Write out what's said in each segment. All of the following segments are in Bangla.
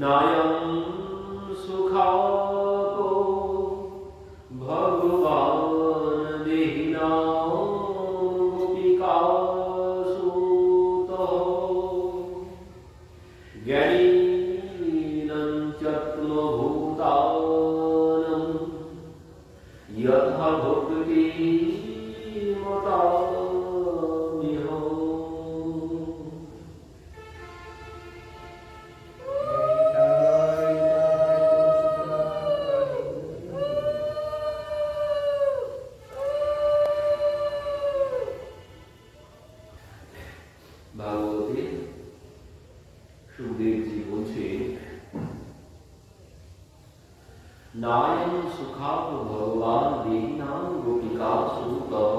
নায়ং সুখাপো ভগবান দেহিনাং গোপিকাসুতঃ জ্ঞানীনাং চাত্মভূতানাং যথা ভক্তি মতামিহ। ভাগবতে সুখদেবজি বলছেন, নায়ং সুখাপ ভগবান দেহিনাং গোপিকাসুতঃ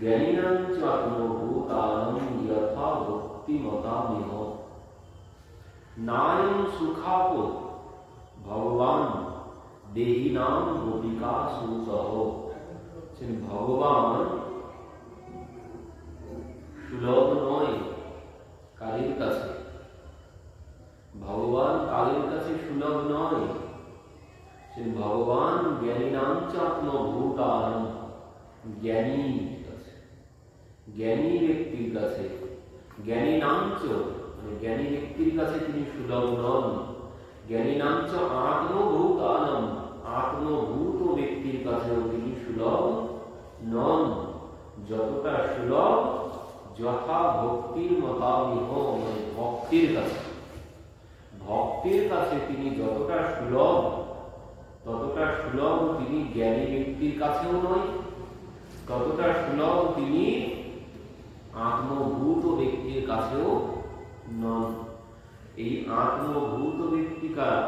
জ্ঞানীনাং চ আত্মভূতানাং যথা ভক্তিমতামিহ। নায়ং সুখাপ ভগবান দেহিনাং গোপিকাসুতঃ, ভগবান সুলভ নয় কালের কাছে, ভগবান কালের কাছে সুলভ নয়। ভগবান জ্ঞানীনাং চ আত্মভূতানাং, জ্ঞানী কাছে, জ্ঞানী ব্যক্তির কাছে, জ্ঞানীনাং চ মানে জ্ঞানী ব্যক্তির কাছে তিনি সুলভ নন। জ্ঞানীনাং চ আত্মভূতানাং, আত্মভূত ব্যক্তির কাছেও তিনি সুলভ নন। যতটা সুলভ যথা ভক্তির মতামিহ, মানে ভক্তির কাছে, ভক্তির কাছে তিনি যতটা সুলভ ততটা সুলভ তিনি জ্ঞানী ব্যক্তির কাছেও নয়, ততটা সুলভ তিনি আত্মভূত ব্যক্তির কাছেও নন। এই আত্মভূত ব্যক্তি কারা?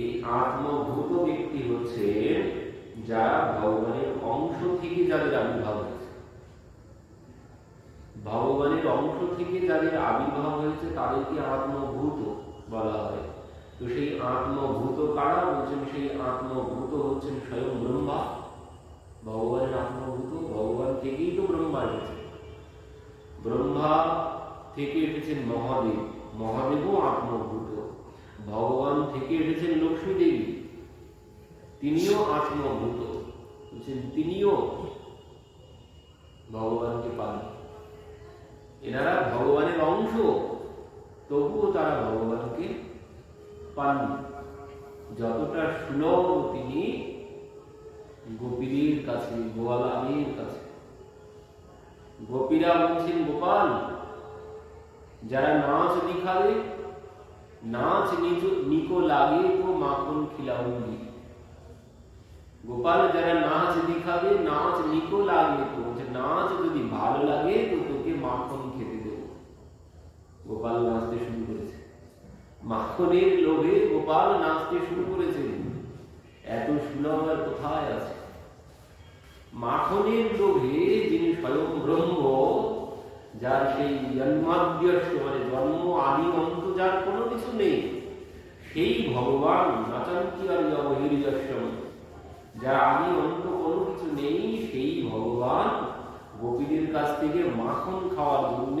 এই আত্মভূত ব্যক্তি হচ্ছে যারা ভগবানের অংশ থেকে যাদের আবির্ভাব হয়েছে, ভগবানের অংশ থেকে যাদের আবির্ভাব হয়েছে তাদেরকে আত্মভূত বলা হয়। তো সেই আত্মভূত কারা বলছেন? সেই আত্মভূত হচ্ছেন স্বয়ং ব্রহ্মা। ভগবানের আত্মভূত, ভগবান থেকেই তো ব্রহ্মা এসেছে, ব্রহ্মা থেকে এসেছেন মহাদেব, মহাদেবও আত্মভূত। ভগবান থেকে এসেছেন লক্ষ্মী দেবী, তিনিও আত্মভূত, তিনিও ভগবানকে পান। এনারা ভগবানের অংশ, তবুও তারা ভগবানকে পাননি। যতটা সুলভ তিনি গোপীদের কাছে, গোয়ালাদের কাছে। গোপীরা বলছেন, গোপাল যারা নাচ দিখাবে, নাচ নিকো লাগে তো মাখন খিলাউঙ্গি। গোপাল যারা নাচ দিখাবে, নাচ নিকো লাগে তো, নাচ যদি ভালো লাগে তো তোকে মাখন খেতে দেবো। গোপাল নাচতে শুরু করেছে, মাখনের লোভে গোপাল নাচতে শুরু করেছে। এত সুলভ আর কোথায় আছে? মাখনের লোভে যিনি স্বয়ং ব্রহ্ম, যার সেই জন্মাদ্যস্য মানে জন্ম আদি অন্ত যার কোনো কিছু নেই, সেই ভগবান নাচান্তি আর অবহির্যস্যম, যার আদি অন্ত কোনো কিছু নেই, সেই ভগবান গোপীদের কাছ থেকে মাখন খাওয়ার জন্য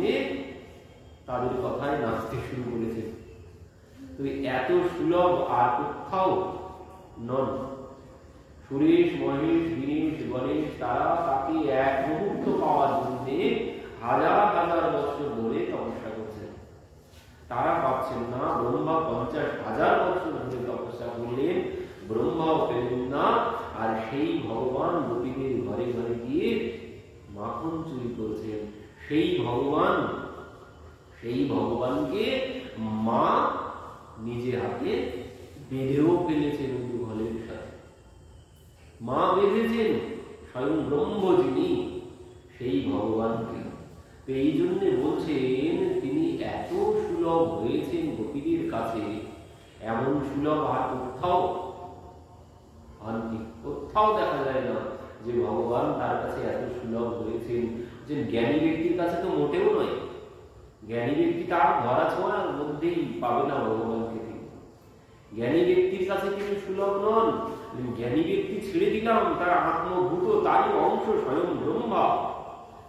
তাদের কথায় নাচতে শুরু করেছে। তো এত সুলভ আর কোথাও নন। সুরেশ, মহেশ, দীনেশ, গণেশ তারা তাকে এক মুহূর্ত পাওয়ার জন্য হাজার হাজার বছর ধরে তপস্যা করছেন, তারা পাচ্ছেন না। ব্রহ্মা 50,000 বছর ধরে তপস্যা করলেন, ব্রহ্মাও পেলেন না। আর সেই ভগবান গোপীদের ঘরে ঘরে গিয়ে মাখন চুরি করছেন। সেই ভগবানকে মা নিজে হাতে বেঁধেও ফেলেছেন ঘরের সাথে। মা বেঁধেছেন স্বয়ং ব্রহ্ম যিনি, সেই ভগবানকে। তো এই জন্য বলছেন তিনি এত সুলভ হয়েছেন গোপীদের কাছে, এমন সুলভ আর কোথাও হননি, কোথাও দেখা যায় না যে ভগবান তার কাছে এত সুলভ হয়েছেন। যে জ্ঞানী ব্যক্তির কাছে তো মোটেও নয়, জ্ঞানী ব্যক্তি তার ধরা ছোঁয়ার মধ্যেই পাবে না ভগবানকে। জ্ঞানী ব্যক্তির কাছে তিনি সুলভ নন। জ্ঞানী ব্যক্তি ছেড়ে দিলাম, তার আত্মভূত, তারই অংশ স্বয়ং ব্রহ্মা,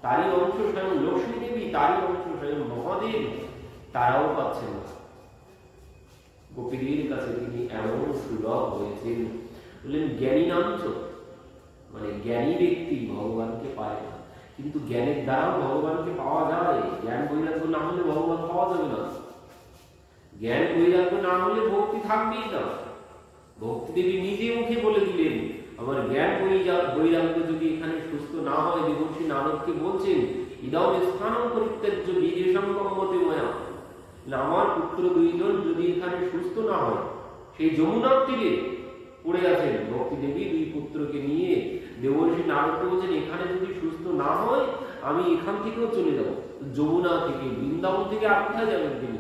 তারই অংশ স্বয়ং লক্ষ্মী দেবী, তারই অংশ স্বয়ং মহাদেব, তারাও পাচ্ছেন না। গোপীদের কাছে তিনি এমন সুলভ হয়েছেন। বললেন জ্ঞানী নামচ, মানে জ্ঞানী ব্যক্তি ভগবানকে পায় না, কিন্তু জ্ঞানের দ্বারাও ভগবানকে পাওয়া যায়। জ্ঞান বৈরাগ্য না হলে ভগবান পাওয়া যাবে না। জ্ঞান বৈরাগ্য না হলে ভক্তি থাকবেই না। ভক্তি দেবী নিজে মুখে বলে দিলেন, আমার জ্ঞান বৈরাগ্য যদি এখানে সুস্থ না হয়, দেবর্ষী নারদকে বলছেন ইদম স্থানম পরিত্যাজ্য বীজেষাং মতে ময়া, আমার পুত্র দুইজন যদি এখানে সুস্থ না হয়, সেই যমুনার তীরে পড়ে আছেন ভক্তি দেবী দুই পুত্রকে নিয়ে। দেবর্ষী নারদকে বলছেন এখানে যদি সুস্থ না হয় আমি এখান থেকেও চলে যাব। যমুনা থেকে, বৃন্দাবন থেকে আর কোথায় যাবেন তিনি?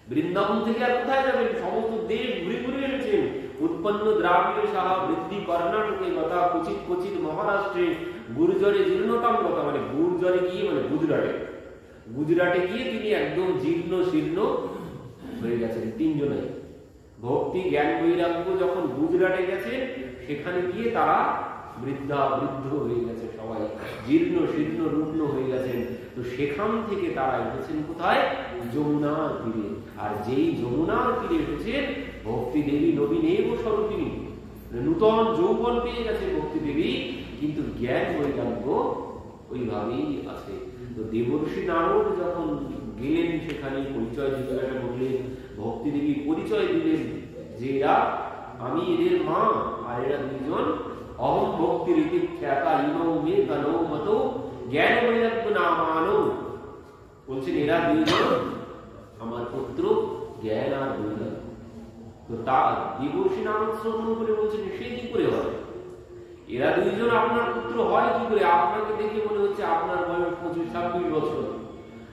বৃন্দাবন থেকে আর কোথায় যাবেন? সমস্ত দেশ ঘুরে ঘুরে এসেছেন। উৎপন্ন দ্রাবিড় সাহা বৃদ্ধি কর্ণাটকে গতা কুচিত কুচিত মহারাষ্ট্রে গুর্জরে জীর্ণতাম কথা, মানে গুর্জরে গিয়ে মানে গুজরাটে গিয়ে তিনি একদম জীর্ণ শীর্ণ হয়ে গেছেন তিনজনাই। ভক্তি জ্ঞান বৈরাগ্য যখন গুজরাটে গেছে, সেখানে গিয়ে তারা বৃদ্ধ হয়ে গেছে, সবাই জীর্ণ শীর্ণ রুগ্ন হয়ে গেছেন। তো সেখান থেকে তারা এসেছেন কোথায়? যমুনার তীরে। আর যেই যমুনার তীরে এসেছেন ভক্তি দেবী নবীনেব স্বরূপিণী, নূতন যৌবন পেয়ে গেছে ভক্তি দেবী, কিন্তু জ্ঞান বৈরাগ্য ওইভাবেই আছে। তো দেবর্ষী নারদ যখন গেলেন সেখানে পরিচয় জিজ্ঞাসা করলেন, ভক্তি দেবী পরিচয় দিলেন যে এরা আমি এদের মা, আর এরা দুইজন অহম ভক্তি রীতি খ্যাতা ইনৌ মে গণৌ মতো জ্ঞান বৈরাগ্য নামানো, বলছেন এরা দুইজন আমার পুত্র জ্ঞান আর বৈরাগ্য। তো তার দেবর্ষী নারদ শ্রবণ করে বলছেন সে কি করে হয়? এরা দুইজন আপনার পুত্র হয় কি করে? আপনাকে দেখে মনে হচ্ছে আপনার বয়স 25-26 বছর,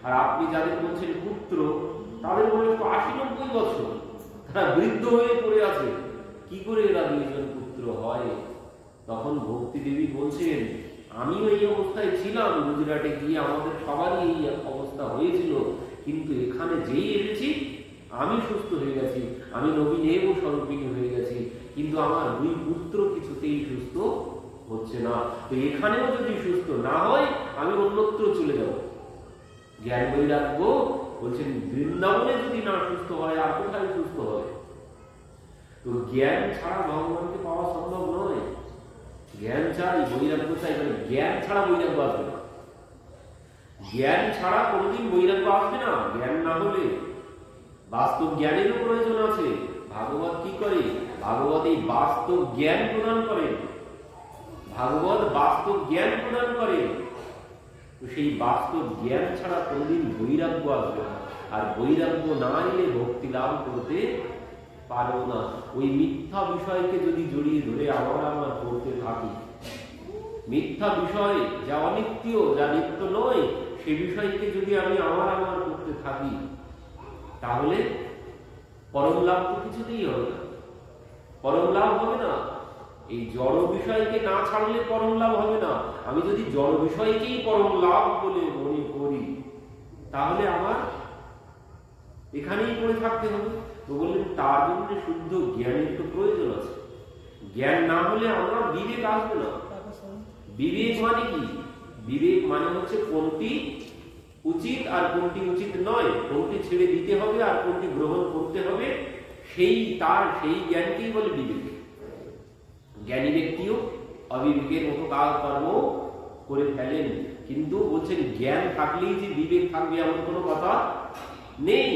আর আপনি যাদের বলছেন পুত্র তাদের বয়স 80-90 বছর, তারা বৃদ্ধ হয়ে পড়ে আছে, কি করে এরা দুইজন পুত্র হয়? তখন ভক্তি দেবী বলছেন আমিও এই অবস্থায় ছিলাম, গুজরাটে গিয়ে আমাদের সবারই এই অবস্থা হয়েছিল, কিন্তু এখানে যেই এসেছি আমি সুস্থ হয়ে গেছি, আমি নবীনেব স্বরূপিণী হয়ে গেছি, কিন্তু আমার দুই পুত্র কিছুতেই সুস্থ হচ্ছে না। তো এখানেও যদি সুস্থ না হয় আমি অন্যত্র চলে যাব। জ্ঞান বৈরাগ্য বলছেন বৃন্দাবনে যদি না সুস্থ হয় আর কোথায় সুস্থ হয়? তো জ্ঞান ছাড়া ভগবানকে পাওয়া সম্ভব নয়। জ্ঞান চাই, বৈরাগ্য চাই, মানে জ্ঞান ছাড়া বৈরাগ্য আসবে না। জ্ঞান ছাড়া কোনোদিন বৈরাগ্য আসবে না। জ্ঞান না হলে বাস্তব জ্ঞানেরও প্রয়োজন আছে। ভাগবত কি করে? ভাগবত এই বাস্তব জ্ঞান প্রদান করে। ভাগবত বাস্তব জ্ঞান প্রদান করে। তো সেই বাস্তব জ্ঞান ছাড়া কোনোদিন বৈরাগ্য আসবে না। আর বৈরাগ্য না এলে ভক্তি লাভ করতে পারবো না। ওই মিথ্যা বিষয়কে যদি জড়িয়ে ধরে আমরা করতে থাকি, মিথ্যা বিষয় যা অনিত্য, যা নিত্য নয়, সে বিষয়কে যদি আমি আমার করতে থাকি, তাহলে পরম লাভ তো কিছুতেই হবে না। পরম লাভ হবে না। এই জড় বিষয়কে না ছাড়লে পরম লাভ হবে না। আমি যদি জড় বিষয়কেই পরম লাভ বলে মনে করি, তাহলে আমার এখানেই পড়ে থাকতে হবে। তো বললেন তার জন্য শুদ্ধ জ্ঞানের তো প্রয়োজন আছে। জ্ঞান না হলে আমরা বিবেক আসবে না। বিবেক মানে কি? বিবেক মানে হচ্ছে কোনটি উচিত আর কোনটি উচিত নয়, কোনটি ছেড়ে দিতে হবে আর কোনটি গ্রহণ করতে হবে, সেই জ্ঞানকেই বলে বিবেক। জ্ঞানী ব্যক্তিও অবিবেকের মতো কাজ কর্ম করে ফেলেন, কিন্তু বলছেন জ্ঞান থাকলেই যে বিবেক থাকবে এমন কোনো কথা নেই।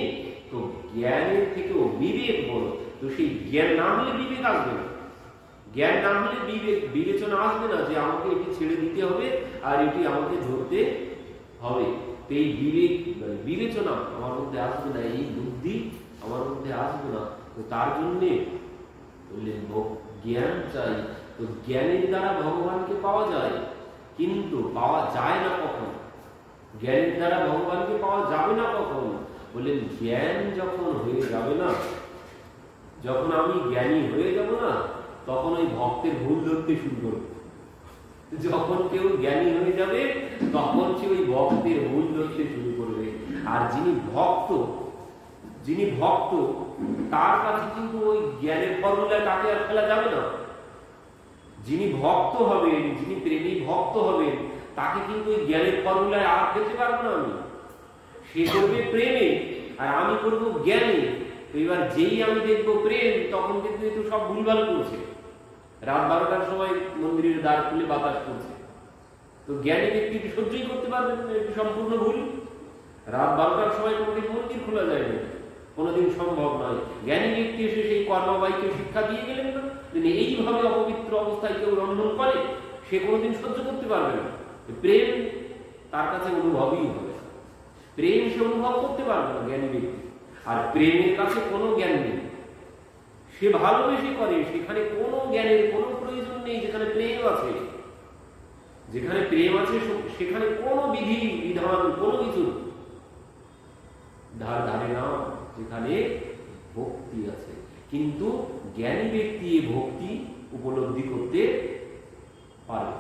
তো জ্ঞানের থেকেও বিবেক বড়। তো সেই জ্ঞান না হলে বিবেক আসবে না। জ্ঞান না হলে বিবেচনা আসবে না যে আমাকে এটি ছেড়ে দিতে হবে আর এটি আমাকে ধরতে হবে। তো এই বিবেচনা আমার মধ্যে আসবে না, এই বুদ্ধি আমার মধ্যে আসবে না। তো তার জন্যে বললেন জ্ঞান চাই। তো জ্ঞানের দ্বারা ভগবানকে পাওয়া যায়, কিন্তু পাওয়া যায় না কখন? জ্ঞানের দ্বারা ভগবানকে পাওয়া যাবে না কখন? বললেন জ্ঞান যখন হয়ে যাবে না, যখন আমি জ্ঞানী হয়ে যাব না, তখন ওই ভক্তের ভুল ধরতে শুরু করবে। যখন কেউ জ্ঞানী হয়ে যাবে তখন সে ওই ভক্তের ভুল ধরতে শুরু করবে। আর যিনি ভক্ত তার কাছে কিন্তু ওই জ্ঞানের ফর্মুলায় তাকে আর ফেলা যাবে না। যিনি ভক্ত হবেন, যিনি প্রেমী ভক্ত হবেন, তাকে কিন্তু ওই জ্ঞানের ফর্মুলায় আর ফেলতে পারবো না আমি। সে করবে প্রেমে আর আমি করবো জ্ঞানে। এবার যেই আমি দেখবো প্রেম, তখন দেখবো তো সব ভুলভাল করছে। রাত 12টার সময় মন্দিরের দ্বার খুলে বাতাস করছে, তো জ্ঞানী ব্যক্তি সহ্যই করতে পারবেন না, এটি সম্পূর্ণ ভুল। রাত 12টার সময় কোনোদিন মন্দির খোলা যায় না, কোনোদিন সম্ভব নয়। জ্ঞানী ব্যক্তি এসে সেই কর্মবাইকে শিক্ষা দিয়ে গেলেন না, এইভাবে অপবিত্র অবস্থায় কেউ রন্ধন করে, সে কোনোদিন সহ্য করতে পারবে না। প্রেম তার কাছে অনুভবই হবে, প্রেম সে অনুভব করতে পারবে না জ্ঞানী ব্যক্তি। আর প্রেমের কাছে কোনো জ্ঞান নেই, সে ভালোবেসে করে, সেখানে কোনো জ্ঞানের কোনো প্রয়োজন নেই। যেখানে প্রেম আছে, যেখানে প্রেম আছে সেখানে কোনো বিধি বিধান কোনো কিছু ধার ধারে না, যেখানে ভক্তি আছে। কিন্তু জ্ঞানী ব্যক্তি এই ভক্তি উপলব্ধি করতে পারে।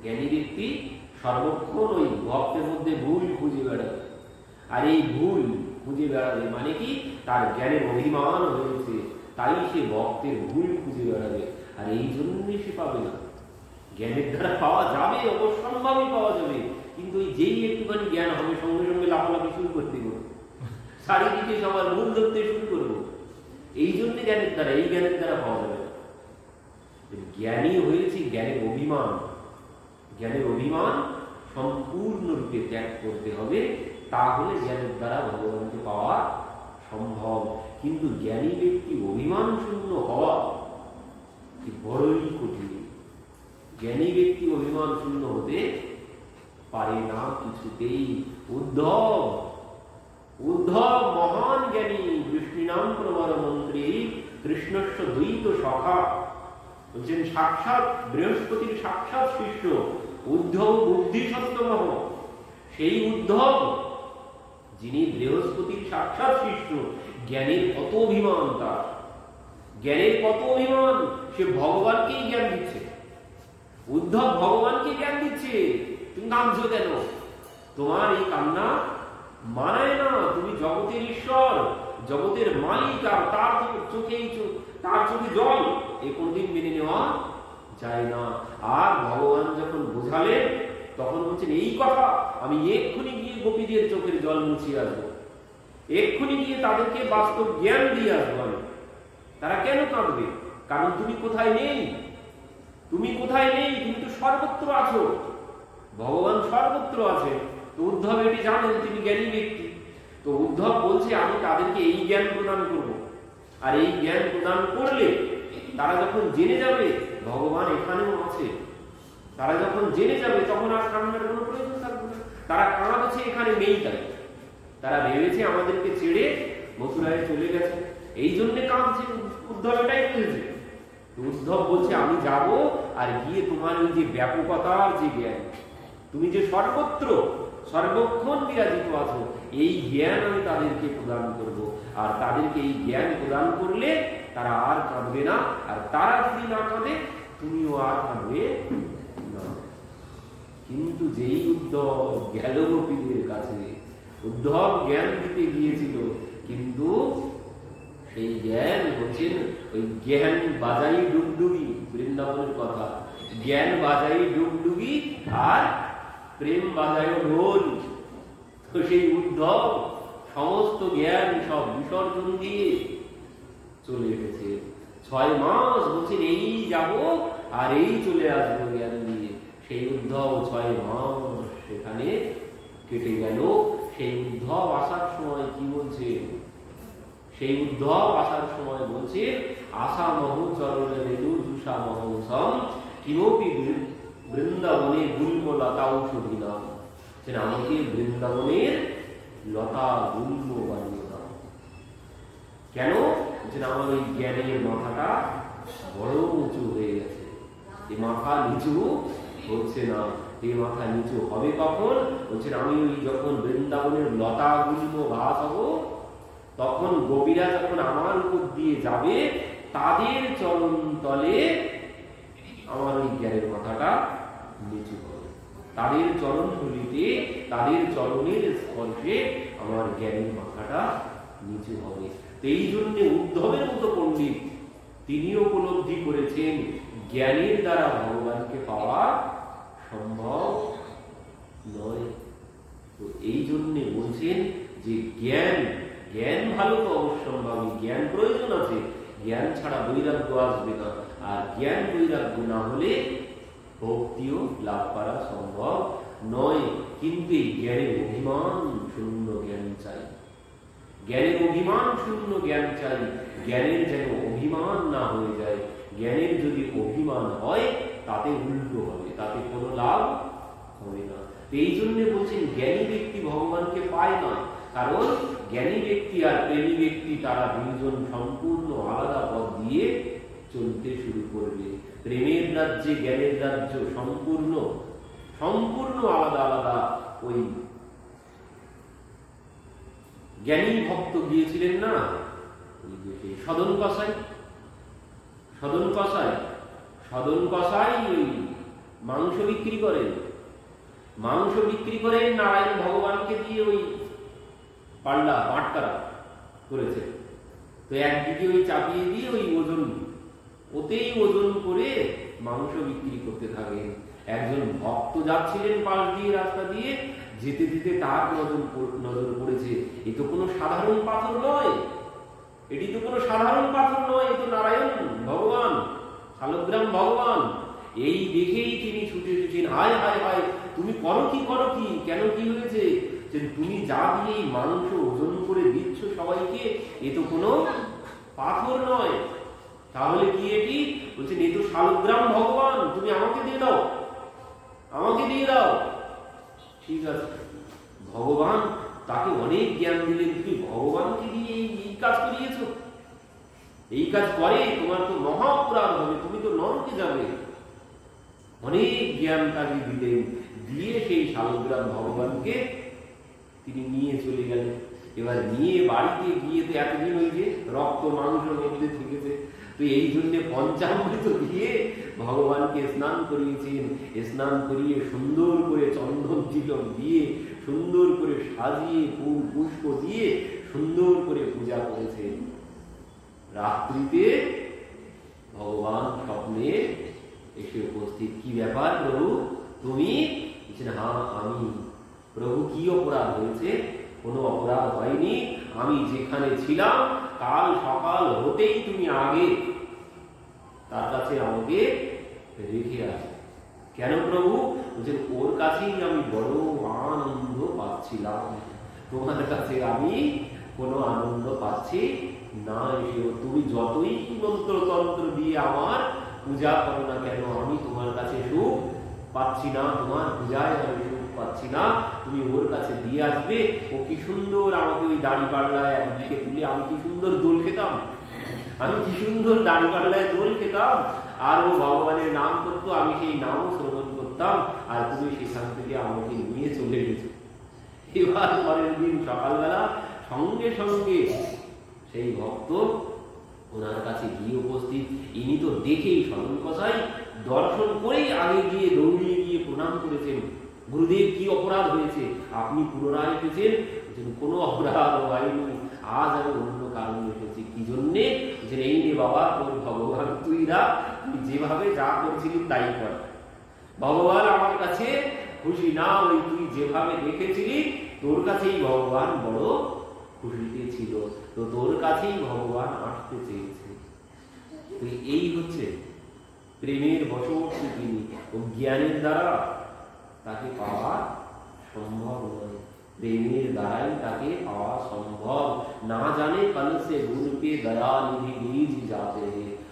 জ্ঞানী ব্যক্তি সর্বক্ষণ ওই ভক্তের মধ্যে ভুল খুঁজে বেড়াবে, আর এই ভুল খুঁজে বেড়াবে মানে কি, তার জ্ঞানের অভিমান হয়েছে, তাই সে ভক্তের ভুল খুঁজে বেড়াবে, আর এই জন্যই সে পাবে না। জ্ঞানের দ্বারা পাওয়া যাবে, অবশ্যম্ভাবী পাওয়া যাবে, কিন্তু ওই যেই একটুখানি জ্ঞান হবে সঙ্গে সঙ্গে লাফালাফি শুরু করতে করবো, চারিদিকে সবার ভুল ধরতে শুরু করবো। এই জন্য জ্ঞানের দ্বারা, এই জ্ঞানের দ্বারা পাওয়া যাবে না। জ্ঞানী হয়েছে জ্ঞানের অভিমান, জ্ঞানের অভিমান সম্পূর্ণরূপে ত্যাগ করতে হবে, তাহলে জ্ঞানের দ্বারা ভগবানকে পাওয়া সম্ভব। কিন্তু জ্ঞানী ব্যক্তি অভিমান শূন্য হওয়া বড়ই কঠিন। জ্ঞানী ব্যক্তি অভিমান শূন্য হতে পারে না কিছুতেই। উদ্ধব উদ্ধব মহান জ্ঞানী, কৃষ্ণাম প্রবর মন্ত্রী, কৃষ্ণস্য দ্বৈত সখা, বলছেন সাক্ষাৎ বৃহস্পতির সাক্ষাৎ শিষ্য উদ্ধব বুদ্ধি সত্যমহ। সেই উদ্ধব যিনি বৃহস্পতির সাক্ষাৎ শিষ্য, জ্ঞানের কত অভিমান, তার জ্ঞানের কত অভিমান, সে ভগবানকেই জ্ঞান দিচ্ছে। উদ্ধব ভগবানকে জ্ঞান দিচ্ছে, তুমি কাঁদছো কেন? তোমার এই কান্না মানায় না, তুমি জগতের ঈশ্বর, জগতের মালিক, আর তার চোখে জল, এ কোনদিন মেনে নেওয়া যায় না। আর ভগবান যখন বোঝালেন, তখন বলছেন এই কথা আমি এক্ষুনি গিয়ে গোপীদের চোখের জল মুছিয়ে আসবো, এক্ষুনি গিয়ে তাদেরকে বাস্তব জ্ঞান দিয়ে আসবো আমি। তারা কেন কাঁদবে? কারণ তুমি কোথায় নেই, তুমি কোথায় নেই, তুমি তো সর্বত্র আছো, ভগবান সর্বত্র আছে। তো উদ্ধব এটি জানেন, তিনি জ্ঞানী ব্যক্তি। তো উদ্ধব বলছে আমি তাদেরকে এই জ্ঞান প্রদান করব, আর এই জ্ঞান প্রদান করলে তারা যখন জেনে যাবে ভগবান এখানেও আছে, তারা যখন জেনে যাবে তখন আর কান্নার কোনো প্রয়োজন থাকবে না। তারা কাঁদছে এখানে নেই, তাই তারা ভেবেছে আমাদেরকে ছেড়ে মথুরায় চলে গেছে, এই জন্য কাঁদছে। উদ্ধব এটাই বলছে। উদ্ধব বলছে আমি যাব, আর গিয়ে তোমার এই যে ব্যাপকতার যে জ্ঞান, তুমি যে সর্বত্র সর্বক্ষণ বিরাজিত আছো, এই জ্ঞান আমি তাদেরকে প্রদান করব। আর তাদেরকে এই জ্ঞান প্রদান করলে তারা আর কাঁদবে না, আর তারা যদি না কাঁদে তুমিও আর কাঁদবে না। কিন্তু যেই উদ্ধব গেল গোপীদের কাছে, উদ্ধব জ্ঞান দিতে গিয়েছিল, কিন্তু সেই জ্ঞান হচ্ছেন ওই জ্ঞান বাজাই ডুগডুগি, বৃন্দাবনের কথা, জ্ঞান বাজাই ডুগডুগি আর প্রেম বাজায় ঢোল। তো সেই উদ্ধব সমস্ত জ্ঞান সব বিসর্জন দিয়ে চলে এসেছে। 6 মাস বলছেন এই যাব আর এই চলে আসবো জ্ঞান দিয়ে। সেই উদ্ধব 6 মাস সেখানে কেটে গেল। সেই উদ্ধব আসার সময় কি বলছে? সেই উদ্ধব আসার সময় বলছে আশা মহু চরণে রেদুষা মহৌসম কিমপি বৃন্দাবনে গুল্ম লতা ঔষধি নাম। আমাকে বৃন্দাবনের লতা গুল্ম বানিয়ে দাও। কেন? আমার ওই জ্ঞানের মাথাটা বড় উঁচু হয়ে গেছে, এই মাথা নিচু হচ্ছে না। এই মাথা নিচু হবে কখন? বলছেন আমি ওই যখন বৃন্দাবনের লতা গুল্ম ঘাস হব, তখন গোপীরা যখন আমার উপর দিয়ে যাবে, তাদের চরণ তলে আমার ওই জ্ঞানের মাথাটা নিচু হবে। তাদের চরণ ধুলিতে, তাদের চরণের স্পর্শে আমার জ্ঞানের মাথাটা নিচু হবে। এই জন্য উদ্ধবের মতো পণ্ডিত তিনি উপলব্ধি করেছেন জ্ঞানের দ্বারা ভগবানকে পাওয়া সম্ভব নয়। তো এই জন্য বলছেন যে জ্ঞান ভালো তো অবশ্যম্ভাবী, জ্ঞান প্রয়োজন আছে, জ্ঞান ছাড়া বৈরাগ্য আসবে না, আর জ্ঞান বৈরাগ্য না হলে ভক্তিও লাভ করা সম্ভব নয়। কিন্তু এই জ্ঞানের অভিমান শূন্য জ্ঞান চাই, জ্ঞানের অভিমান শূন্য জ্ঞান চাই। জ্ঞানের যেন অভিমান না হয়ে যায়। জ্ঞানের যদি অভিমান হয় তাতে উল্টো হবে, তাতে কোনো লাভ হবে না। এই জন্য বলছেন জ্ঞানী ব্যক্তি ভগবানকে পায় না, কারণ জ্ঞানী ব্যক্তি আর প্রেমী ব্যক্তি তারা দুইজন সম্পূর্ণ আলাদা পথ দিয়ে চলতে শুরু করবে। প্রেমের রাজ্যে জ্ঞানের রাজ্য সম্পূর্ণ সম্পূর্ণ আলাদা আলাদা। ওই জ্ঞানী ভক্ত গিয়েছিলেন না সদন কসাই, সদন কসাই, সদন কসাই ওই মাংস বিক্রি করেন, মাংস বিক্রি করে নারায়ণ ভগবানকে দিয়ে ওই পাল্লা বাটকারা করেছে। তো একদিকে ওই চাপিয়ে দিয়ে ওই ওজন, ওতেই ওজন করে মাংস বিক্রি করতে থাকেন। একজন ভক্ত যাচ্ছিলেন পাশ দিয়ে, রাস্তা দিয়ে যেতে যেতে তার নজর পড়েছে, এ তো কোনো সাধারণ পাথর নয়, এটি তো কোনো সাধারণ পাথর নয়, এ তো নারায়ণ ভগবান, শালগ্রাম ভগবান। এই দেখেই তিনি ছুটে এসেছেন, হায় হায় হায় তুমি করো কি, করো কি, কেন কি হয়েছে? যে তুমি যা দিয়ে এই মাংস ওজন করে দিচ্ছ সবাইকে, এ তো কোনো পাথর নয়। তাহলে কি এটি? বলছেন এ তো শালগ্রাম ভগবান, তুমি আমাকে দিয়ে দাও, আমাকে দিয়ে দাও। ঠিক আছে, ভগবান তাকে অনেক জ্ঞান দিলেন, তুমি ভগবানকে দিয়ে এই কাজ করিয়েছ, এই কাজ করে তোমার তো মহা অপরাধ হবে, তুমি তো নরকে যাবে। অনেক জ্ঞান তাকে দিলেন, দিয়ে সেই শালগ্রাম ভগবানকে তিনি নিয়ে চলে গেলেন। এবার নিয়ে বাড়িতে গিয়ে তো এতদিন ওই যে রক্ত মাংস মধ্যে থেকেছে, তো এই জন্য পঞ্চামৃত দিয়ে ভগবানকে স্নান করিয়েছেন। স্নান করিয়ে সুন্দর করে চন্দন তিলক দিয়ে সুন্দর করে সাজিয়ে ফুল পুষ্প দিয়ে সুন্দর করে পূজা করেছেন। রাত্রিতে ভগবান স্বপ্নে এসে উপস্থিত, কি ব্যাপার প্রভু তুমি? হ্যাঁ আমি। প্রভু কি অপরাধ হয়েছে? কোনো অপরাধ হয়নি, আমি যেখানে ছিলাম কাল সকাল হতেই তুমি আগে তার কাছে আমাকে রেখে আসো। কেন প্রভু? বলছেন ওর কাছেই আমি বড় আনন্দ পাচ্ছিলাম, তোমার কাছে আমি কোনো আনন্দ পাচ্ছি না। তুমি যতই মন্ত্রতন্ত্র দিয়ে আমার পূজা করো না কেন, আমি তোমার কাছে সুখ পাচ্ছি না, তোমার পূজায় আমি সুখ পাচ্ছি না। তুমি ওর কাছে দিয়ে আসবে, ও কি সুন্দর আমাকে ওই দাড়ি পাল্লায় একদিকে তুলে আমি কি সুন্দর দোল খেতাম, আমি কি সুন্দর দাড়ি পাল্লায় দোল খেতাম, আর ও ভগবানের নাম করতো, আমি সেই নামও শ্রবণ করতাম, আর তুমি সেখান থেকে আমাকে নিয়ে চলে গেছো। এবার পরের দিন সকালবেলা সঙ্গে সঙ্গে সেই ভক্ত ওনার কাছে গিয়ে উপস্থিত। ইনি তো দেখেই সদন কসাই দর্শন করেই আগে গিয়ে দৌড়িয়ে গিয়ে প্রণাম করেছেন, গুরুদেব কি অপরাধ হয়েছে, আপনি পুনরায় এসেছেন? কোনো অপরাধ হয়নি, আজ আমি অন্য কারণে এসেছি। কি জন্যে? এই রে বাবা তোর ভগবান, তুই যেভাবে যা করেছিলি তাই কর। ভগবান আমার কাছে খুশি না, ওই তুই যেভাবে দেখেছিলি তোর কাছেই ভগবান বড় খুশিতে ছিল, তো তোর কাছেই ভগবান আসতে চেয়েছে। তো এই হচ্ছে প্রেমের বশবর্তী তিনি, ও জ্ঞানের দ্বারা তাকে পাওয়া সম্ভব নয়, প্রেমের দ্বারাই তাকে পাওয়া সম্ভব। না জানে কল সে গুণ পে দয়া নিধি বীজ যাতে,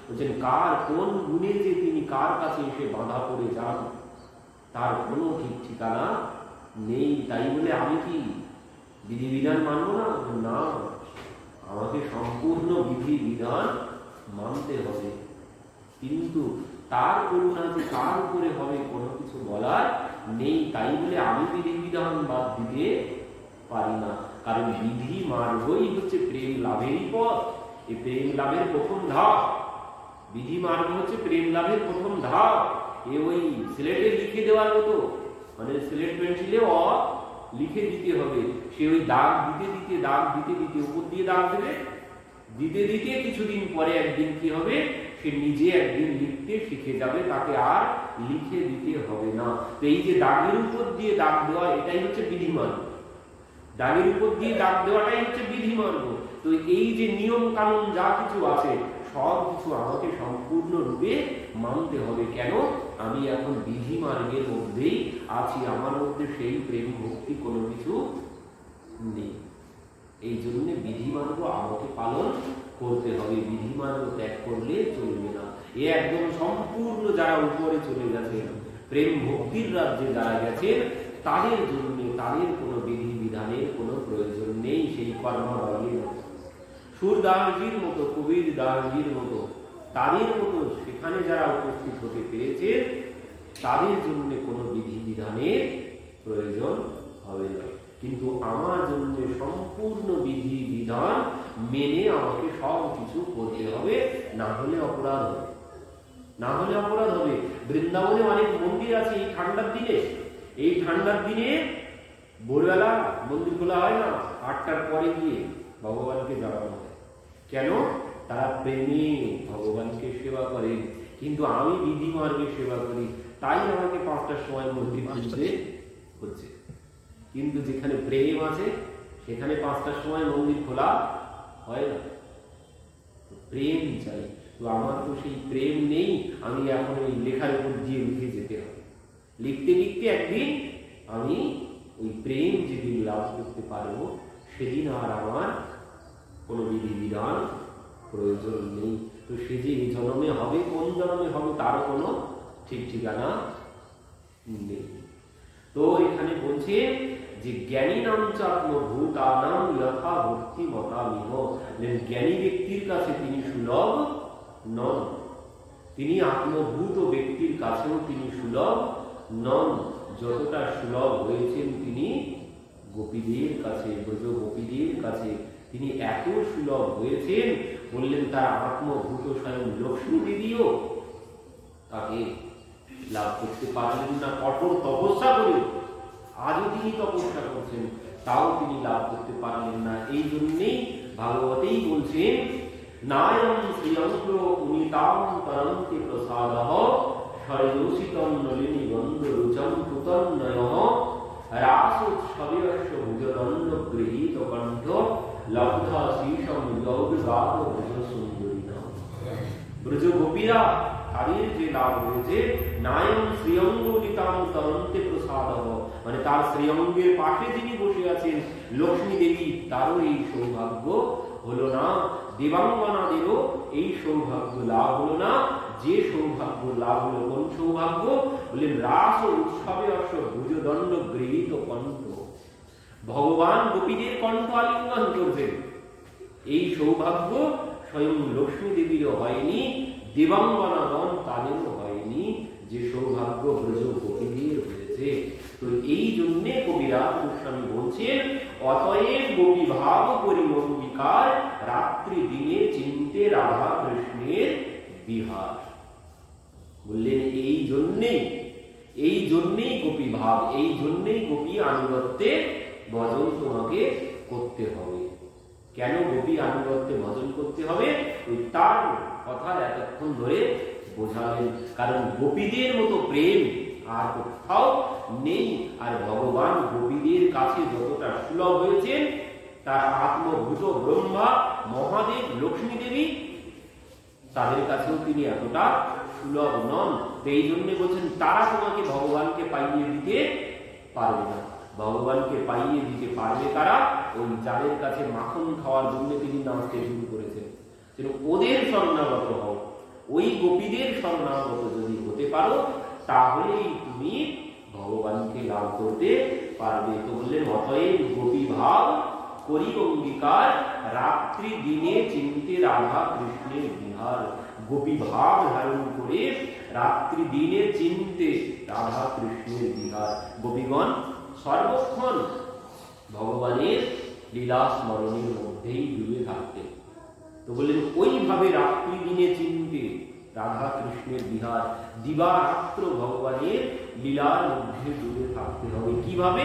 বলছেন কার কোন গুণে যে তিনি কার কাছে এসে বাঁধা পড়ে যান তার কোনো ঠিক ঠিকানা নেই। তাই বলে আমি কি বিধিবিধান মানব না? না, আমাকে সম্পূর্ণ বিধিবিধান মানতে হবে, কিন্তু তার করুণা যে কার উপরে হবে কোনো কিছু বলার নেই। তাই বলে আমি বিধিবিধান বাদ দিতে পারি না, কারণ বিধি মার্গই হচ্ছে প্রেম লাভেরই পথ। এই প্রেম লাভের প্রথম ধাপ, বিধি মার্গ হচ্ছে প্রেম লাভের প্রথম ধাপ। এ ওই সিলেটে লিখে দেওয়ার মতো, মানে সিলেট পেন্সিলে লিখে দিতে হবে, সে ওই দাগ দিতে দিতে দাগ দিতে দিতে উপর দিয়ে দাগ দেবে, দিতে দিতে কিছুদিন পরে একদিন কি হবে, সে নিজে একদিন লিখতে শিখে যাবে, তাকে আর লিখে দিতে হবে না। তো এই যে দাগের উপর দিয়ে দাগ দেওয়া, এটাই হচ্ছে বিধিমার্গ। দাগের উপর দিয়ে দাগ দেওয়াটাই হচ্ছে বিধিমার্গ। তো এই যে নিয়ম কানুন যা কিছু আছে সব কিছু আমাকে সম্পূর্ণরূপে মানতে হবে। কেন? আমি এখন বিধি মার্গের মধ্যেই আছি, আমার মধ্যে সেই প্রেম ভক্তি কোনো কিছু নেই। এই জন্য বিধিমার্গ আমাকে পালন করতে হবে, বিধিমার্গ ত্যাগ করলে চলবে না। এ একদম সম্পূর্ণ যারা উপরে চলে গেছেন, প্রেম ভক্তির রাজ্যে যারা গেছেন, তাদের জন্য তাদের কোনো বিধি বিধানের কোনো প্রয়োজন নেই। সেই কর্মবলের মতো সুরদাসজির মতো, কবির দাসজির মতো, তাদের মতো সেখানে যারা উপস্থিত হতে পেরেছে, তাদের জন্য কোনো বিধি বিধানের প্রয়োজন হবে না। কিন্তু আমার জন্য সম্পূর্ণ বিধি বিধান মেনে আমাকে সব কিছু করতে হবে, না হলে অপরাধ হবে, না হলে অপরাধ হবে। বৃন্দাবনে অনেক মন্দির আছে এই ঠান্ডার দিনে, এই ঠান্ডার দিনে ভোরবেলা মন্দির খোলা হয় না, 8টার পরে গিয়ে ভগবানকে জানানো হয়। কেন? তারা প্রেমে ভগবানকে সেবা করে। কিন্তু আমি বিধি মার্গে সেবা করি, তাই আমাকে 5টার সময় মন্দির খুলতে হচ্ছে। কিন্তু যেখানে প্রেম আছে সেখানে 5টার সময় মন্দির খোলা হয় না। প্রেম চাই, তো আমার তো সেই প্রেম নেই। আমি এখন ওই লেখার উপর দিয়ে লিখে যেতে হবে, লিখতে লিখতে একদিন আমি ওই প্রেম যেদিন লাভ করতে পারবো, সেদিন আর আমার কোনো বিধি বিধান প্রয়োজন নেই। তো সে যে এই জন্মে হবে, কোন জন্মে হবে তার কোনো ঠিক ঠিকানা নেই। তো এখানে বলছে যে জ্ঞানী নাম চাত্মভূতানাম যথা ভক্তি মতামিহ, জ্ঞানী ব্যক্তির কাছে তিনি সুলভ নন, তিনি আত্মভূত ব্যক্তির কাছেও তিনি সুলভ নন। যতটা সুলভ হয়েছেন তিনি গোপীদের কাছে, ব্রজ গোপীদের কাছে তিনি এত সুলভ হয়েছেন, বললেন তার আত্মভূত স্বয়ং লক্ষ্মী দেবীও তাকে লাভ করতে পারলেন না। কঠোর তপস্যা করে আজও তিনি তপস্যা করছেন, তাও তিনি লাভ করতে পারলেন না। এই জন্যেই ভাগবতেই বলছেন নায়ম শ্রিয়ঙ্গ উনিতাম তরন্তি প্রসাদঃ সরজোষিতম নলিনী গন্ধ রুচম তুতন্নয়ঃ রাসোৎসবেয়স্য ভুজদণ্ড গৃহীত কণ্ঠ লব্ধা শীর্ষম যৌগগাত ব্রজ সুন্দরীনাম। ব্রজ গোপীরা তাদের যে লাভ হয়েছে, নায়ম শ্রীঅঙ্গ নিতাম তরন্তে প্রসাদঃ, মানে তার শ্রীঅঙ্গের পাশে যিনি বসে আছেন লক্ষ্মী দেবী, তারও এই সৌভাগ্য হলো না। দেবাঙ্গনাদেরও এই সৌভাগ্য লাভ হলো না। যে সৌভাগ্য লাভ হলো, কোন সৌভাগ্য? বললেন রাস ও উৎসবে অশ্ব ভুজদণ্ড গৃহীত কণ্ঠ, ভগবান গোপীদের কণ্ঠ আলিঙ্গন করছেন। এই সৌভাগ্য স্বয়ং লক্ষ্মী দেবীরও হয়নি, দেবাঙ্গনাগণ তাদেরও হয়নি, যে সৌভাগ্য ব্রজ গোপীদের হয়েছে। তো এই জন্যে কবিরাজ গোস্বামী বলছেন অতএব গোপী ভাব পরিমঙ্গিকার রাত্রি দিনে চিন্তে রাধা কৃষ্ণের বিহার। বললেন এই জন্যেই গোপী ভাব, এই জন্যেই গোপী আনুগত্যে ভজন তোমাকে করতে হবে। কেন গোপী আনুগত্যে ভজন করতে হবে? ওই তার কথা এতক্ষণ ধরে বোঝালেন। কারণ গোপীদের মতো প্রেম আর কোথাও নেই। আর ভগবান গোপীদের কাছে যতটা সুলভ হয়েছেন, তার আত্মভূত ব্রহ্মা মহাদেব লক্ষ্মী দেবী তাদের কাছেও তিনি এতটা সুলভ নন। এই জন্য বলছেন তারা তোমাকে ভগবানকে পাইয়ে দিতে পারবে না। ভগবানকে পাইয়ে দিতে পারবে তারা ওই যাদের কাছে মাখন খাওয়ার জন্য তিনি নাচতে শুরু করেছেন। ওদের শরণাগত হও, ওই গোপীদের শরণাগত যদি হতে পারো, তাহলেই তুমি ভগবানকে লাভ করতে পারবে। তো বললেন অতএব গোপী ভাব করি অঙ্গীকার রাত্রি দিনে চিন্তে রাধা কৃষ্ণের বিহার। গোপী ভাব ধারণ করে রাত্রি দিনে চিন্তে রাধা কৃষ্ণের বিহার। গোপীগণ সর্বক্ষণ ভগবানের লীলা স্মরণের মধ্যেই ডুবে থাকতেন। তো বললেন ওইভাবে রাত্রি দিনে চিন্তে রাধা কৃষ্ণের বিহার, দিবারাত্র ভগবানের লীলার মধ্যে ডুবে থাকতে হবে। কিভাবে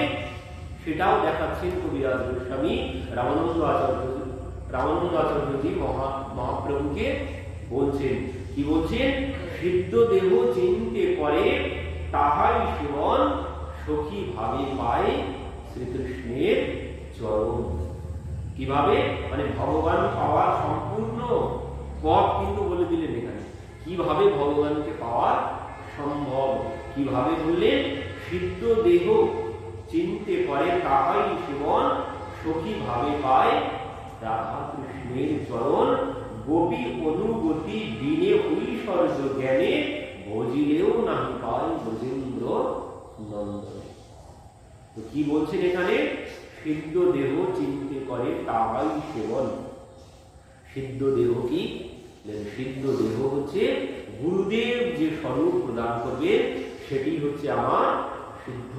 সেটাও দেখাচ্ছেন কবিরাজ গোস্বামী রামানন্দ আচার্যজি মহাপ্রভুকে বলছেন। কি বলছেন? সিদ্ধ দেহ চিন্তে করে তাহাই সেবন সখী ভাবে পায় শ্রীকৃষ্ণের চরণ। কিভাবে, মানে ভগবান পাওয়ার সম্পূর্ণ পথ কিন্তু বলে দিলেন এখানে। কিভাবে ভগবানকে পাওয়া সম্ভব, কিভাবে বললেন, সিদ্ধ দেহ চিনতে পারে তাহাই সেবন, সখী ভাবে পায় রাধা কৃষ্ণের চরণ, গোপী অনুগতি বিনে ঐশ্বর্য জ্ঞানে, ভজিলেও নাহি পায় ব্রজেন্দ্র নন্দন। তো কি বলছেন এখানে, সিদ্ধ দেহ চিনতে পারে তাহাই সেবন। সিদ্ধ দেহ কি, সিদ্ধ দেহ হচ্ছে গুরুদেব যে স্বরূপ প্রদান করবে সেটি হচ্ছে আমার সিদ্ধ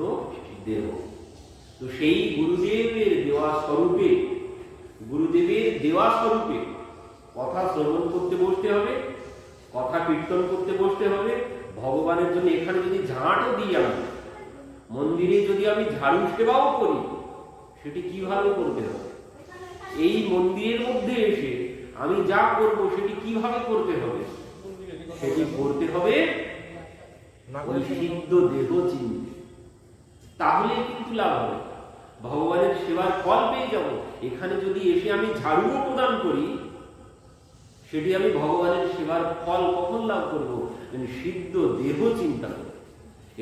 দেহ। তো সেই গুরুদেবের দেওয়া স্বরূপে, গুরুদেবের দেওয়া স্বরূপে কথা শ্রবণ করতে বসতে হবে, কথা কীর্তন করতে বসতে হবে। ভগবানের জন্য এখানে যদি ঝাঁটও দিই, আমি মন্দিরে যদি আমি ঝাড়ু সেবাও করি, সেটি কিভাবে করতে হবে, এই মন্দিরের মধ্যে এসে আমি যা করব সেটি কিভাবে করতে হবে, সেটি করতে হবে ওই সিদ্ধ দেহ চিনতে। তাহলে কিন্তু লাভ হবে, ভগবানের সেবার ফল পেয়ে যাব। এখানে যদি এসে আমি ঝাড়ুও প্রদান করি, সেটি আমি ভগবানের সেবার ফল কখন লাভ করব, সিদ্ধ দেহ চিন্তা করে।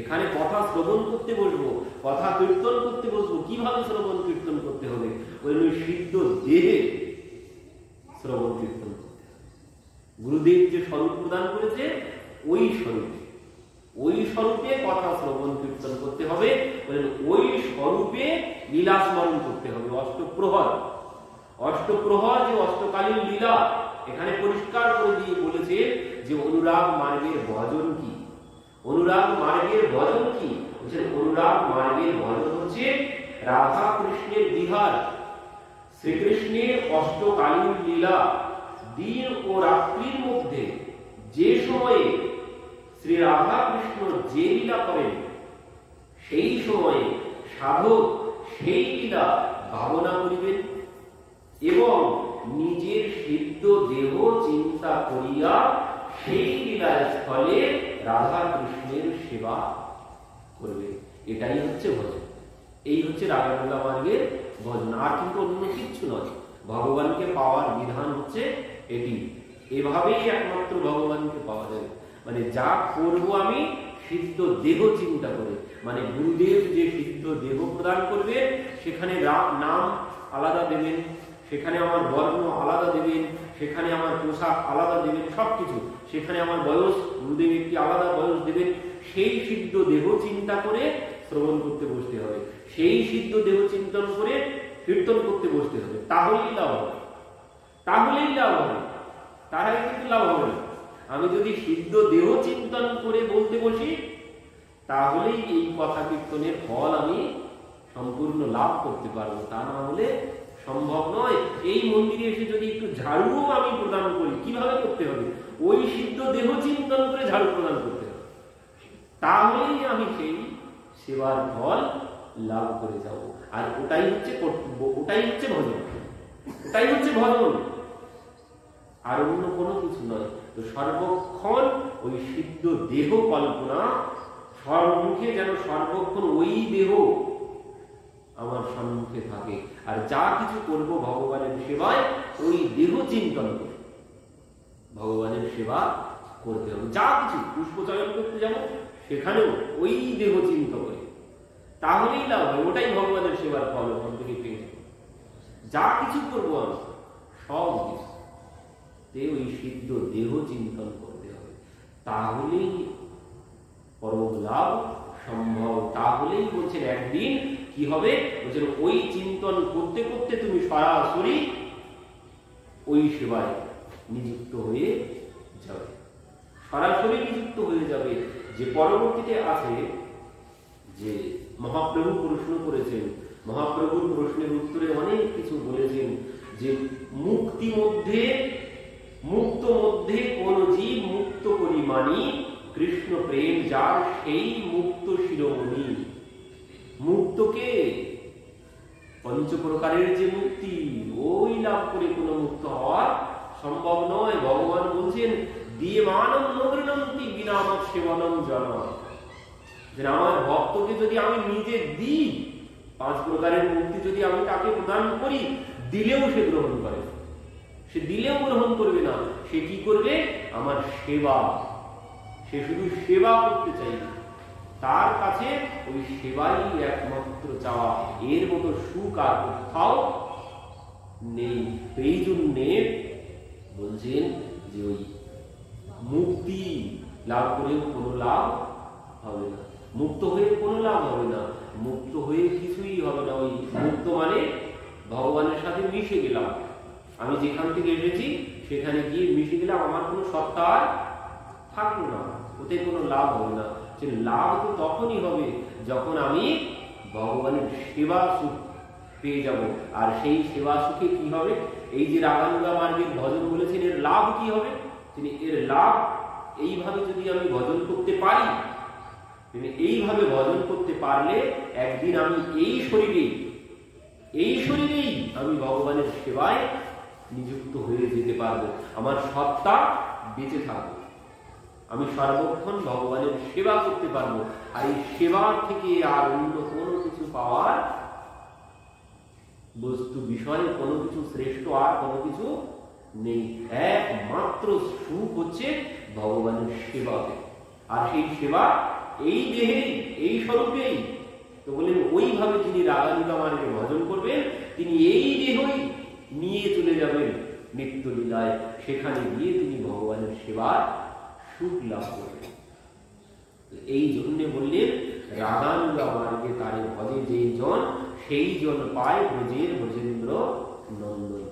এখানে কথা শ্রবণ করতে বসবো, কথা কীর্তন করতে বসবো, কিভাবে শ্রবণ কীর্তন করতে হবে, ওই সিদ্ধ দেহে শ্রবণ কীর্তন করতে হবে। গুরুদেব যে স্বরূপ প্রদান করেছে ওই স্বরূপে, ওই স্বরূপে কথা শ্রবণ কীর্তন করতে হবে, ওই স্বরূপে লীলা স্মরণ করতে হবে। অষ্টপ্রহর, অষ্টপ্রহর যে অষ্টকালীন লীলা এখানে পরিষ্কার করে দিয়ে বলেছে যে অনুরাগ মার্গের ভজন কি, অনুরাগ মার্গের ভজন কি, অনুরাগ মার্গের ভজন হচ্ছে রাধা কৃষ্ণের বিহার, শ্রীকৃষ্ণের অষ্টকালীন লীলা, দিন ও রাত্রির মধ্যে যে সময়ে শ্রী রাধা কৃষ্ণ যে লীলা করেন, সেই সময়ে সাধক সেই লীলা ভাবনা করিবেন এবং নিজের সিদ্ধ দেহ চিন্তা করিয়া সেই লীলার স্থলে রাধা কৃষ্ণের সেবা করবে। এটাই হচ্ছে ভজন, এই হচ্ছে রাগানুগা মার্গের ভজন, আর কিন্তু অন্য কিচ্ছু নয়। ভগবানকে পাওয়ার বিধান হচ্ছে এটি, এভাবেই একমাত্র ভগবানকে পাওয়া যাবে। মানে যা করবো আমি সিদ্ধ দেহ চিন্তা করে, মানে গুরুদেব যে সিদ্ধ দেহ প্রদান করবে সেখানে নাম আলাদা দেবেন, সেখানে আমার বর্ণ আলাদা দেবেন, সেখানে আমার পোশাক আলাদা দেবেন, সবকিছু, সেখানে আমার বয়স, গুরুদেব একটি আলাদা বয়স দেবেন। সেই সিদ্ধ দেহ চিন্তা করে শ্রবণ করতে বসতে হবে, সেই সিদ্ধ দেহ চিন্তন করে কীর্তন করতে বসতে হবে। তাহলেই লাভ হবে, তাহলেই লাভ হবে, তারাই কিন্তু লাভ হবে না। আমি যদি সিদ্ধ দেহ চিন্তন করে বলতে বসি, তাহলেই এই কথা কীর্তনের ফল আমি সম্পূর্ণ লাভ করতে পারবো, তা না হলে সম্ভব নয়। এই মন্দিরে এসে যদি একটু ঝাড়ুও আমি প্রদান করি, কিভাবে করতে হবে, ওই সিদ্ধ দেহ চিন্তন করে ঝাড়ু প্রদান করতে হবে, তাহলেই আমি সেই সেবার ফল লাভ করে যাব। আর ওটাই হচ্ছে কর্তব্য, ওটাই হচ্ছে ভজন, ওটাই হচ্ছে ভজন, আর অন্য কোনো কিছু নয়। তো সর্বক্ষণ ওই সিদ্ধ দেহ কল্পনা সম্মুখে, যেন সর্বক্ষণ ওই দেহ আমার সম্মুখে থাকে। আর যা কিছু করব ভগবানের সেবায় ওই দেহ চিন্তন করে ভগবানের সেবা করতে হবে। যা কিছু পুষ্পচয়ন করতে যাব সেখানেও ওই দেহ চিন্তা করে, তাহলেই লাভ হবে, ওটাই ভগবানের সেবার ফল ওখান থেকে পেয়ে যাবে। যা কিছু করবো আমি সব কিছু ওই সিদ্ধ দেহ চিন্তন করতে হবে, তাহলেই পরম লাভ সম্ভব। তাহলেই বলছেন একদিন কি হবে, বলছেন ওই চিন্তন করতে করতে তুমি সরাসরি ওই সেবায় নিযুক্ত হয়ে যাবে, সরাসরি নিযুক্ত হয়ে যাবে। যে পরবর্তীতে আছে যে মহাপ্রভু প্রশ্ন করেছেন, মহাপ্রভুর প্রশ্নের উত্তরে অনেক কিছু বলেছেন যে মুক্তি মধ্যে, মুক্ত মধ্যে কোন জীব মুক্ত করি মানি, কৃষ্ণ প্রেম যার সেই মুক্ত শিরোমণি। মুক্তকে পঞ্চপ্রকারের যে মুক্তি, ওই লাভ করে কোনো মুক্ত হওয়া সম্ভব নয়। ভগবান বলছেন দিয়ে মানব নগরী বিনা মত সেবনম জানা, যে আমার ভক্তকে যদি আমি নিজে দিই, পাঁচ প্রকারের মুক্তি যদি আমি তাকে প্রদান করি, দিলেও সে গ্রহণ করে না, সে দিলেও গ্রহণ করবে না। সে কি করবে? আমার সেবা, সে শুধু সেবা করতে চাইবে, তার কাছে ওই সেবাই একমাত্র চাওয়া, এর মতো সুখ আর কোথাও নেই। এই জন্যে বলছেন যে ওই মুক্তি লাভ করেও কোনো লাভ হবে না, মুক্ত হয়ে কোনো লাভ হবে না, মুক্ত হয়ে কিছুই হবে না। ওই মুক্ত মানে ভগবানের সাথে মিশে গেলাম, আমি যেখান থেকে এসেছি সেখানে গিয়ে মিশে গেলাম, আমার কোনো সত্তা আর থাকলো না, ওতে কোনো লাভ হবে না। যে লাভ তো তখনই হবে যখন আমি ভগবানের সেবা সুখ পেয়ে যাব। আর সেই সেবা সুখে কি হবে? এই যে রাগানুগা মার্গের ভজন বলেছেন, এর লাভ কি হবে? তিনি এর লাভ এইভাবে যদি আমি ভজন করতে পারি, এইভাবে ভজন করতে পারলে একদিন আমি এই শরীরেই আমি ভগবানের সেবায় নিযুক্ত হয়ে যেতে পারবো, আমার সত্তা বেঁচে থাকবে, আমি সর্বক্ষণ ভগবানের সেবা করতে পারবো। আর এই সেবার থেকে আর অন্য কোনো কিছু পাওয়ার বস্তু বিষয়ে কোনো কিছু শ্রেষ্ঠ আর কোনো কিছু নেই। একমাত্র সুখ হচ্ছে ভগবানের সেবাতে। আর সেই সেবা এই দেহে, এই স্বরূপেই তো বলেন, ওইভাবে তিনি রাগানুগা মার্গে ভজন করবেন, তিনি এই দেহই নিয়ে চলে যাবেন নিত্য লীলায়, সেখানে গিয়ে তিনি ভগবানের সেবার সুখ লাভ করবেন। এই জন্য বললেন রাগানুগা মার্গে তারে ভজে যেই জন, সেই জন পায় ব্রজের ব্রজেন্দ্র নন্দন।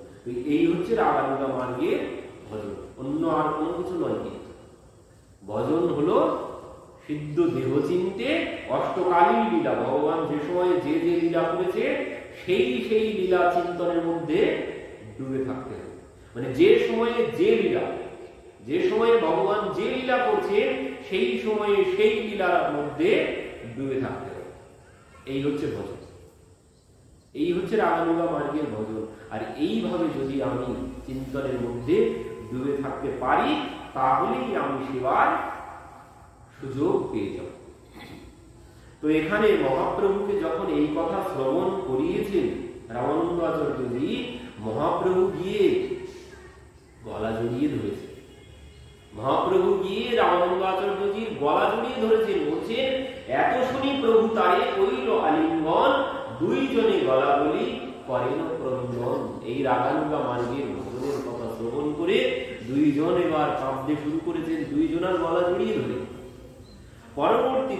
এই হচ্ছে রাগানুগা মার্গের ভজন, অন্য আর কোনো কিছু নয়। কিন্তু ভজন হলো সিদ্ধ দেহ চিনতে অষ্টকালীন লীলা, ভগবান যে সময়ে যে যে লীলা করেছে সেই সেই লীলা চিন্তনের মধ্যে ডুবে থাকতে হবে। মানে যে সময়ে যে লীলা, যে সময়ে ভগবান যে লীলা করছে সেই সময়ে সেই লীলার মধ্যে ডুবে থাকতে হবে। এই হচ্ছে ভজন, এই হচ্ছে রাগানুগা মার্গের ভজন। আর এইভাবে যদি আমি চিন্তনের মধ্যে ডুবে থাকতে পারি, তাহলেই আমি সেবার সুযোগ পেয়ে যাব। তো এখানে মহাপ্রভুকে যখন এই কথা শ্রবণ করিয়েছেন রামানন্দ আচার্যজি, মহাপ্রভু গিয়ে গলা জড়িয়ে ধরেছে, মহাপ্রভু গিয়ে রামানন্দ আচার্যজির গলা জড়িয়ে ধরেছেন, বলছেন এত শুনি প্রভু তারে কইল আলিঙ্গন, দুইজনে গলা বলি করেন ক্রন্দন। এই রাগানুগা মার্গের ভজনের কথা শ্রবণ করে দুইজন এবার কাঁদতে শুরু করেছেন, দুইজনের গলা জড়িয়ে ধরে। পরবর্তীতে